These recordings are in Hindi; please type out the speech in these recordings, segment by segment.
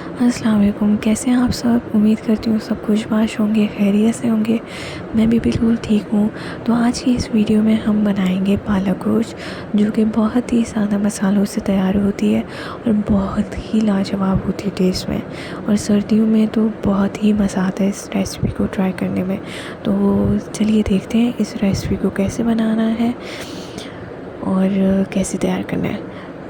अस्सलाम वालेकुम। कैसे हैं आप सब? उम्मीद करती हूँ सब खुशबाश होंगे, खैरियत से होंगे। मैं भी बिल्कुल ठीक हूँ। तो आज की इस वीडियो में हम बनाएंगे पालक गोश्त, जो कि बहुत ही सादा मसालों से तैयार होती है और बहुत ही लाजवाब होती है टेस्ट में। और सर्दियों में तो बहुत ही मज़ा आता है इस रेसिपी को ट्राई करने में। तो चलिए देखते हैं इस रेसिपी को कैसे बनाना है और कैसे तैयार करना है।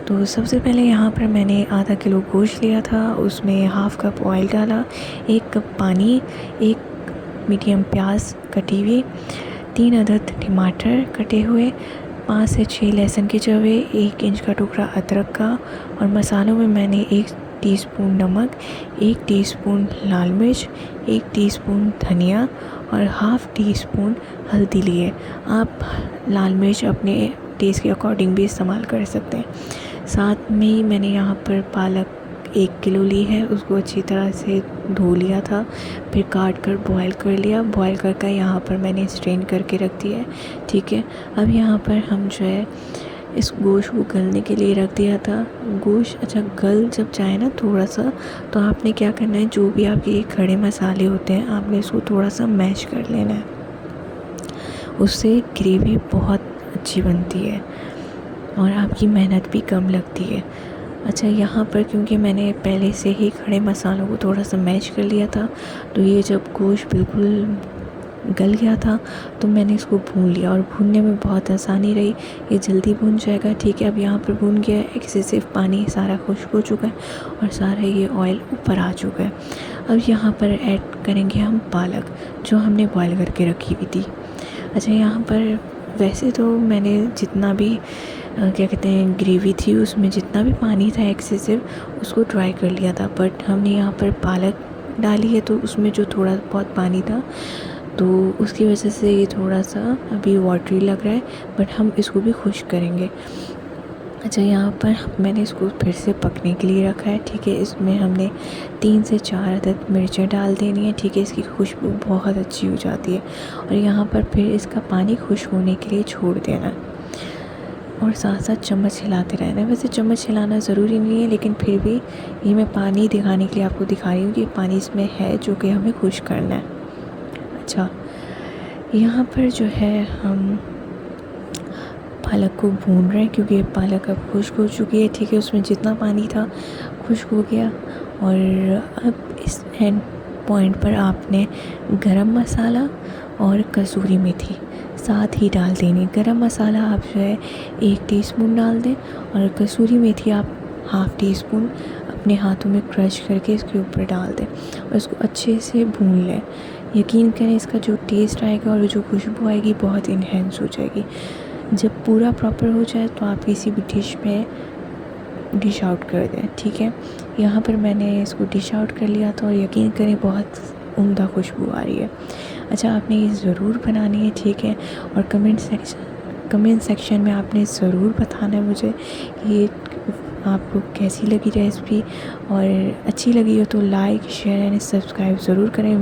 तो सबसे पहले यहाँ पर मैंने आधा किलो गोश्त लिया था, उसमें हाफ़ कप ऑयल डाला, 1 कप पानी, 1 मीडियम प्याज कटी हुई, 3 अदद टमाटर कटे हुए, 5 से 6 लहसुन के जवे, 1 इंच का टुकड़ा अदरक का। और मसालों में मैंने 1 टीस्पून नमक, 1 टीस्पून लाल मिर्च, 1 टीस्पून धनिया और हाफ़ टी स्पून हल्दी लिए। आप लाल मिर्च अपने टेस्ट के अकॉर्डिंग भी इस्तेमाल कर सकते हैं। साथ में ही मैंने यहाँ पर पालक 1 किलो ली है, उसको अच्छी तरह से धो लिया था, फिर काट कर बॉयल कर लिया। बॉयल कर यहाँ पर मैंने स्ट्रेन करके रख दिया है। ठीक है, अब यहाँ पर हम जो है इस गोश्त को गलने के लिए रख दिया था। गोश्त अच्छा गल जब जाए ना थोड़ा सा, तो आपने क्या करना है, जो भी आपके खड़े मसाले होते हैं आपने इसको थोड़ा सा मैश कर लेना है, उससे ग्रेवी बहुत अच्छी बनती है और आपकी मेहनत भी कम लगती है। अच्छा, यहाँ पर क्योंकि मैंने पहले से ही खड़े मसालों को थोड़ा सा मैश कर लिया था, तो ये जब गोश्त बिल्कुल गल गया था तो मैंने इसको भून लिया और भूनने में बहुत आसानी रही, ये जल्दी भून जाएगा। ठीक है, अब यहाँ पर भून गया, एक्सेसिव पानी सारा खुश्क हो चुका है और सारा ये ऑयल ऊपर आ चुका है। अब यहाँ पर ऐड करेंगे हम पालक, जो हमने बॉयल करके रखी हुई थी। अच्छा, यहाँ पर वैसे तो मैंने जितना भी क्या कहते हैं ग्रेवी थी, उसमें जितना भी पानी था एक्सेसिव, उसको ड्राई कर लिया था। बट हमने यहाँ पर पालक डाली है तो उसमें जो थोड़ा बहुत पानी था, तो उसकी वजह से ये थोड़ा सा अभी वाटरी लग रहा है, बट हम इसको भी खुश्क करेंगे। अच्छा, यहाँ पर मैंने इसको फिर से पकने के लिए रखा है। ठीक है, इसमें हमने 3 से 4 अदद मिर्चें डाल देनी है। ठीक है, इसकी खुशबू बहुत अच्छी हो जाती है। और यहाँ पर फिर इसका पानी खुश्क होने के लिए छोड़ देना और साथ साथ चम्मच हिलाते रहना है। वैसे चम्मच हिलाना ज़रूरी नहीं है, लेकिन फिर भी ये मैं पानी दिखाने के लिए आपको दिखा रही हूँ कि पानी इसमें है जो कि हमें खुश्क करना है। अच्छा, यहाँ पर जो है हम पालक को भून रहे हैं, क्योंकि पालक अब खुश्क हो चुकी है। ठीक है, उसमें जितना पानी था खुश्क हो गया। और अब इस एंड पॉइंट पर आपने गरम मसाला और कसूरी मेथी साथ ही डाल देनी। गरम मसाला आप जो है 1 टीस्पून डाल दें और कसूरी मेथी आप हाफ़ टी स्पून अपने हाथों में क्रश करके इसके ऊपर डाल दें और इसको अच्छे से भून लें। यकीन करें, इसका जो टेस्ट आएगा और जो खुशबू आएगी बहुत इन्हेंस हो जाएगी। जब पूरा प्रॉपर हो जाए तो आप किसी भी डिश में डिश आउट कर दें। ठीक है, यहाँ पर मैंने इसको डिश आउट कर लिया था और यकीन करें बहुत उम्दा खुशबू आ रही है। अच्छा, आपने ये ज़रूर बनानी है। ठीक है, और कमेंट सेक्शन में आपने ज़रूर बताना है मुझे कि आपको कैसी लगी रेसिपी, और अच्छी लगी हो तो लाइक शेयर एंड सब्सक्राइब ज़रूर करें।